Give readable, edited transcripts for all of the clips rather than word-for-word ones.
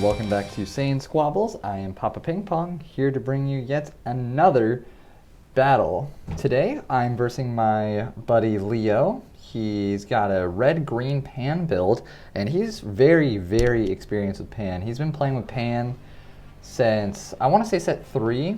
welcome back to SaiyanSquabbles. I am Papa Ping Pong, here to bring you yet another battle. Today, I'm versing my buddy Leo. He's got a red-green Pan build, and he's very, very experienced with Pan. He's been playing with Pan since, I want to say set 3.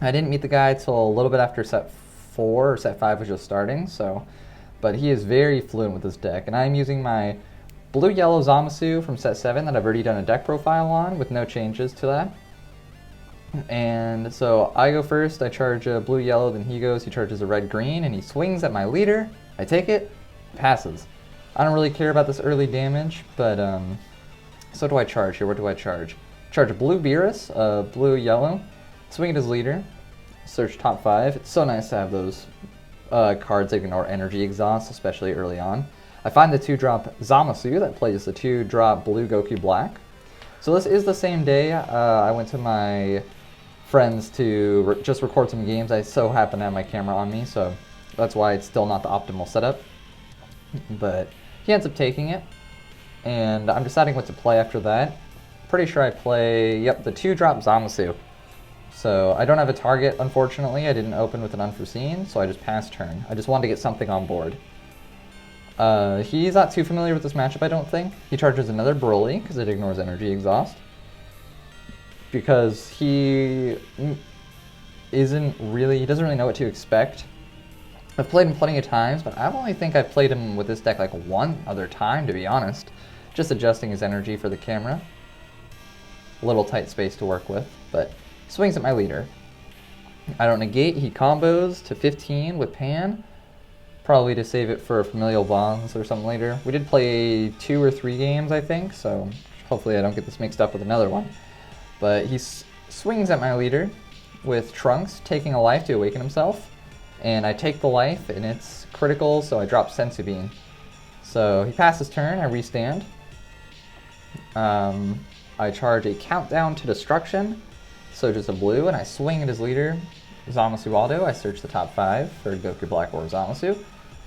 I didn't meet the guy till a little bit after set 4, or set 5 was just starting, but he is very fluent with this deck, and I'm using my blue-yellow Zamasu from set 7 that I've already done a deck profile on with no changes to that. And so I go first, I charge a blue-yellow, then he charges a red-green, and he swings at my leader. I take it, passes. I don't really care about this early damage, but so what do I charge here? What do I charge? Charge a blue Beerus, blue-yellow, swing at his leader, search top 5. It's so nice to have those cards that ignore energy exhaust, especially early on. I find the 2-drop Zamasu that plays the 2-drop blue Goku Black. So this is the same day. I went to my friends to just record some games. I so happen to have my camera on me, so that's why it's still not the optimal setup. But he ends up taking it, and I'm deciding what to play after that. Pretty sure I play, the 2-drop Zamasu. So I don't have a target, unfortunately. I didn't open with an unforeseen, so I just passed turn. I just wanted to get something on board. He's not too familiar with this matchup, I don't think. He charges another Broly, because it ignores energy exhaust. Because he doesn't really know what to expect. I've played him plenty of times, but I only think I've played him with this deck like one other time, to be honest. Just adjusting his energy for the camera. A little tight space to work with, but swings at my leader. I don't negate, he combos to 15 with Pan. Probably to save it for familial bonds or something later. We did play 2 or 3 games, I think, so hopefully I don't get this mixed up with another one. But he swings at my leader with Trunks, taking a life to awaken himself. And I take the life, and it's critical, so I drop Senzu Bean. So he passes turn, I restand. I charge a countdown to destruction, so just a blue, and I swing at his leader, Zamasu Aldo. I search the top 5 for Goku Black or Zamasu.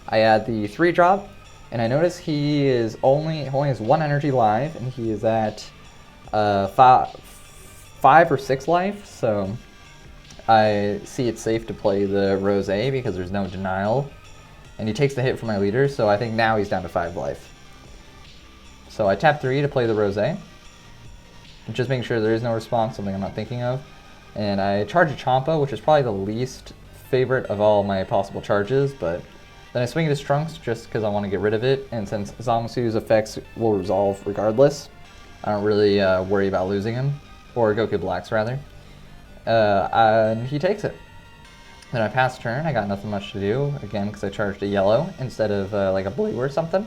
I add the 3-drop, and I notice he only has 1 energy live, and he is at 5 or 6 life, so I see it's safe to play the Rose because there's no denial. And he takes the hit from my leader, so I think now he's down to 5 life. So I tap 3 to play the Rose. Just making sure there is no response, something I'm not thinking of. And I charge a Champa, which is probably the least favorite of all my possible charges, but then I swing at his Trunks just because I want to get rid of it, and since Zamasu's effects will resolve regardless, I don't really worry about losing him, or Goku Black's rather. And he takes it. Then I pass turn, I got nothing much to do, again because I charged a yellow instead of like a blue or something.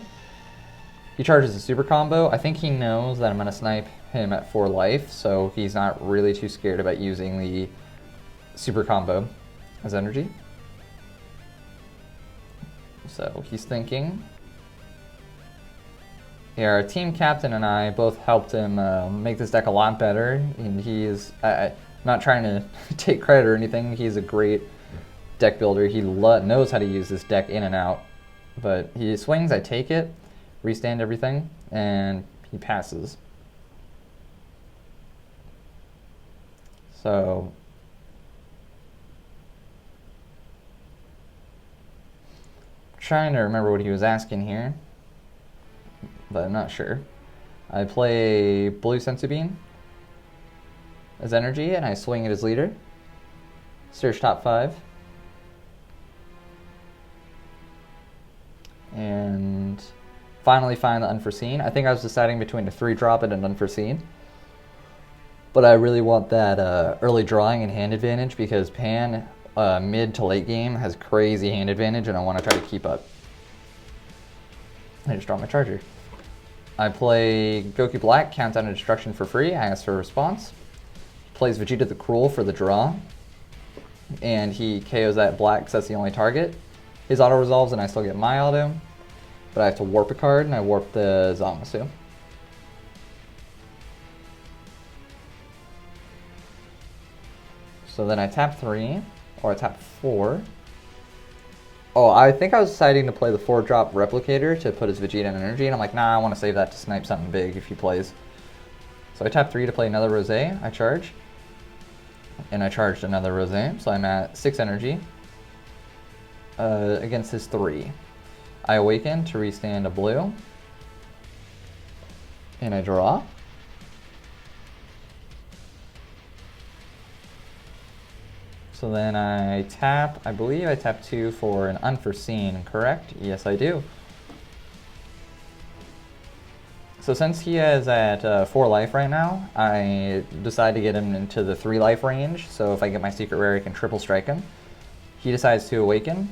He charges a super combo. I think he knows that I'm going to snipe him at 4 life, so he's not really too scared about using the super combo as energy. So he's thinking. Yeah, our team captain and I both helped him make this deck a lot better, and he's not trying to take credit or anything. He's a great deck builder. He knows how to use this deck in and out. But he swings, I take it, restand everything, and he passes. So trying to remember what he was asking here, but I'm not sure. I play blue Senzu Bean as energy, and I swing at his leader. Search top 5. And finally find the unforeseen. I think I was deciding between a 3-drop and an unforeseen. But I really want that early drawing and hand advantage because Pan mid to late game has crazy hand advantage, and I want to try to keep up. I just draw my charger. I play Goku Black, countdown to destruction for free. I ask for a response. Plays Vegeta the Cruel for the draw, and he KOs that Black because that's the only target. His auto resolves, and I still get my auto, but I have to warp a card, and I warp the Zamasu. So then I tap 3, or I tap 4. Oh, I think I was deciding to play the 4-drop Replicator to put his Vegeta in energy, and I'm like, nah, I want to save that to snipe something big if he plays. So I tap 3 to play another Rosé, I charge. And I charged another Rosé, so I'm at 6 energy against his 3. I awaken to restand a blue. And I draw. So then I tap, I believe I tap 2 for an unforeseen, correct? Yes, I do. So since he is at 4 life right now, I decide to get him into the 3 life range. So if I get my secret rare, I can triple strike him. He decides to awaken.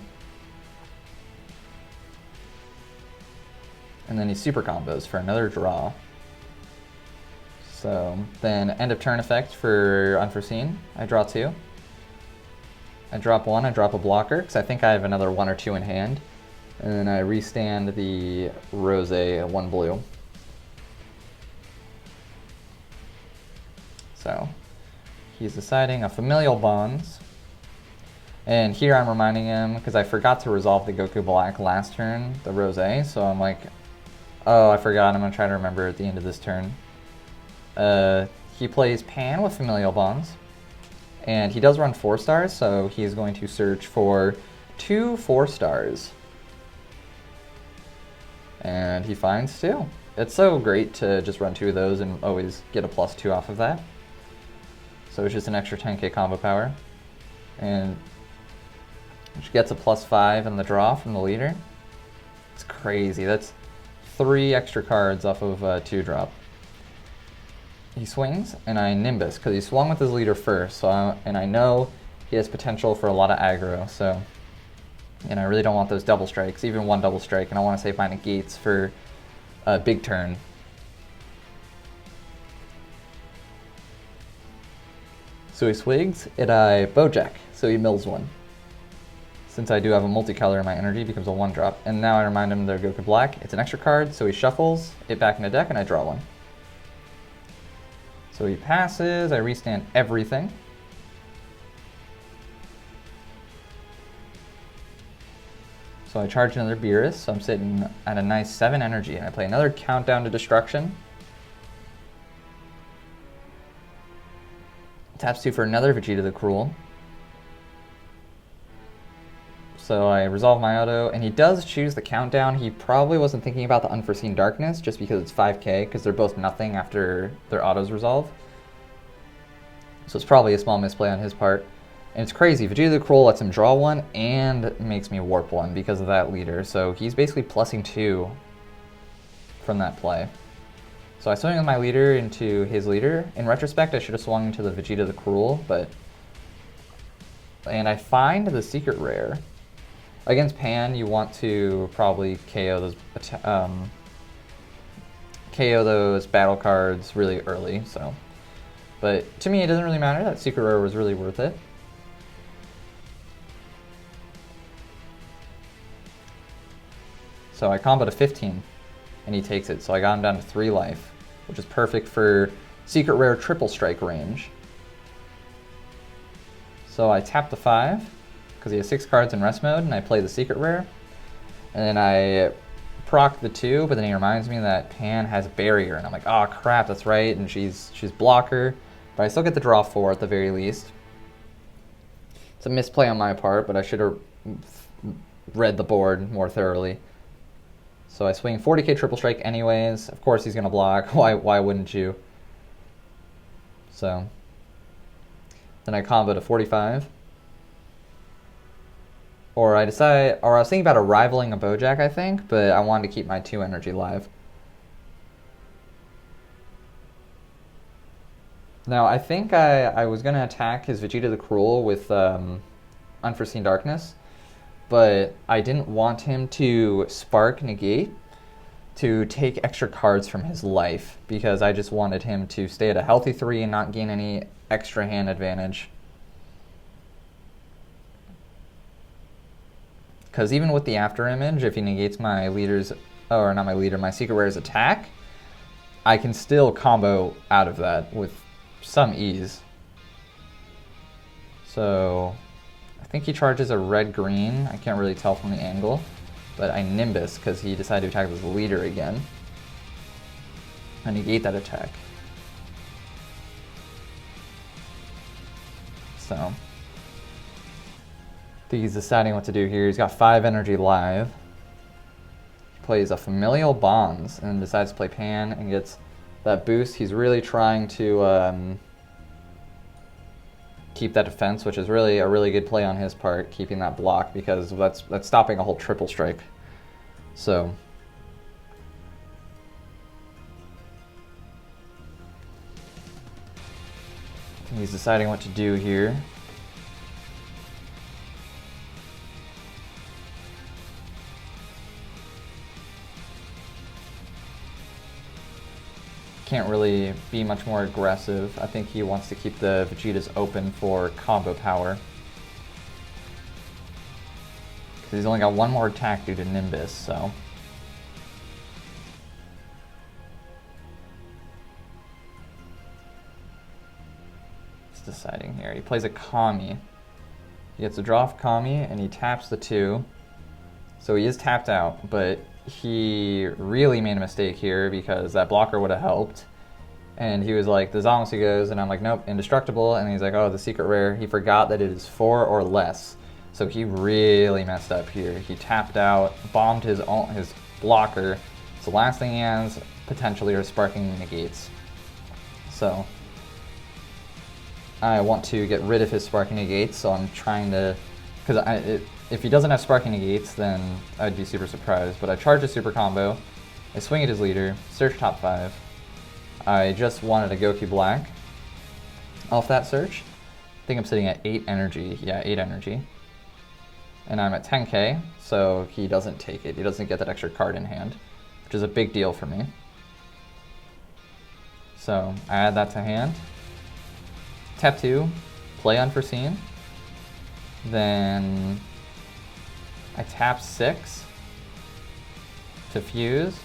And then he super combos for another draw. So then end of turn effect for unforeseen. I draw 2. I drop 1, I drop a blocker, because I think I have another 1 or 2 in hand. And then I restand the Rosé 1 blue. So he's deciding a familial bonds. And here I'm reminding him, because I forgot to resolve the Goku Black last turn, the Rosé, so I'm like, oh, I forgot, I'm going to try to remember at the end of this turn. He plays Pan with familial bonds. And he does run 4 stars, so he's going to search for 2 4 stars. And he finds 2. It's so great to just run 2 of those and always get a +2 off of that. So it's just an extra 10k combo power. And which gets a +5 in the draw from the leader. It's crazy. That's 3 extra cards off of 2-drop. He swings, and I Nimbus, because he swung with his leader first, so and I know he has potential for a lot of aggro, so, and I really don't want those double strikes, even 1 double strike, and I want to save my negates for a big turn. So he swigs, and I Bojack, so he mills 1. Since I do have a multicolor in my energy, it becomes a 1-drop, and now I remind him they're Goku Black. It's an extra card, so he shuffles it back in the deck, and I draw 1. So he passes, I restand everything. So I charge another Beerus, so I'm sitting at a nice 7 energy, and I play another Countdown to Destruction. Taps 2 for another Vegeta the Cruel. So I resolve my auto, and he does choose the Countdown. He probably wasn't thinking about the Unforeseen Darkness, just because it's 5k, because they're both nothing after their autos resolve. So it's probably a small misplay on his part. And it's crazy, Vegeta the Cruel lets him draw 1 and makes me warp 1 because of that leader. So he's basically plussing 2 from that play. So I swing with my leader into his leader. In retrospect, I should have swung into the Vegeta the Cruel, but... And I find the secret rare. Against Pan, you want to probably KO those battle cards really early, so. But to me, it doesn't really matter. That secret rare was really worth it. So I comboed a 15, and he takes it. So I got him down to 3 life, which is perfect for secret rare triple strike range. So I tap the 5. Because he has 6 cards in rest mode, and I play the secret rare. And then I proc the 2, but then he reminds me that Pan has barrier, and I'm like, oh crap, that's right, and she's blocker. But I still get the draw 4 at the very least. It's a misplay on my part, but I should have read the board more thoroughly. So I swing 40k triple strike anyways. Of course he's going to block. Why wouldn't you? So then I combo to 45. Or I was thinking about rivaling a Bojack, I think, but I wanted to keep my 2 energy live. Now, I think I was going to attack his Vegeta the Cruel with Unforeseen Darkness, but I didn't want him to Spark Negate to take extra cards from his life, because I just wanted him to stay at a healthy 3 and not gain any extra hand advantage. Because even with the after image, if he negates my leader's, or not my leader, my secret rare's attack, I can still combo out of that with some ease. So I think he charges a red-green. I can't really tell from the angle, but I Nimbus because he decided to attack with the leader again. I negate that attack. So I think he's deciding what to do here. He's got 5 energy live. He plays a Familial Bonds and decides to play Pan and gets that boost. He's really trying to keep that defense, which is really a really good play on his part, keeping that block, because that's stopping a whole triple strike. So he's deciding what to do here. Can't really be much more aggressive. I think he wants to keep the Vegetas open for combo power, because he's only got 1 more attack due to Nimbus, so. He's deciding here. He plays a Kami. He gets a draw off Kami and he taps the 2. So he is tapped out, but he really made a mistake here because that blocker would have helped. And he was like, the Zamasu goes, and I'm like, nope, indestructible. And he's like, oh, the secret rare. He forgot that it is 4 or less. So he really messed up here. He tapped out, bombed his blocker. So last thing he has potentially are sparking negates. So I want to get rid of his sparking negates, so I'm trying to, because if he doesn't have sparking negates, then I'd be super surprised. But I charge a super combo, I swing at his leader, search top 5. I just wanted a Goku Black off that search. I think I'm sitting at 8 energy. Yeah, 8 energy. And I'm at 10k, so he doesn't take it. He doesn't get that extra card in hand, which is a big deal for me. So I add that to hand. Tap 2, play Unforeseen. Then I tap 6 to fuse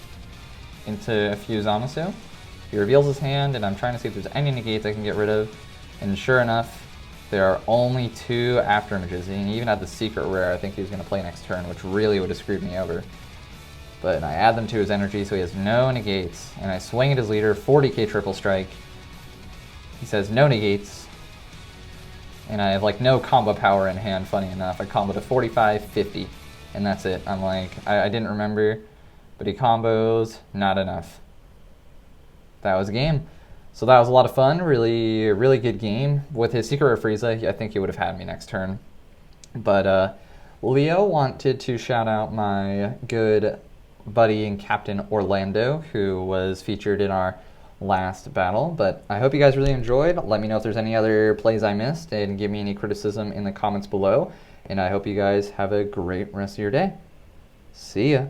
into a Fused Zamasu. He reveals his hand, and I'm trying to see if there's any negates I can get rid of. And sure enough, there are only 2 afterimages, and he even had the secret rare I think he was going to play next turn, which really would have screwed me over. But I add them to his energy, so he has no negates, and I swing at his leader, 40k triple strike. He says no negates, and I have like no combo power in hand, funny enough. I comboed a 45, 50, and that's it. I'm like, I didn't remember, but he combos, not enough. That was a game. So that was a lot of fun, really good game. With his secret rare Frieza, I think he would have had me next turn. But Leo wanted to shout out my good buddy and Captain Orlando, who was featured in our last battle. But I hope you guys really enjoyed. Let me know if there's any other plays I missed, and give me any criticism in the comments below. And I hope you guys have a great rest of your day. See ya.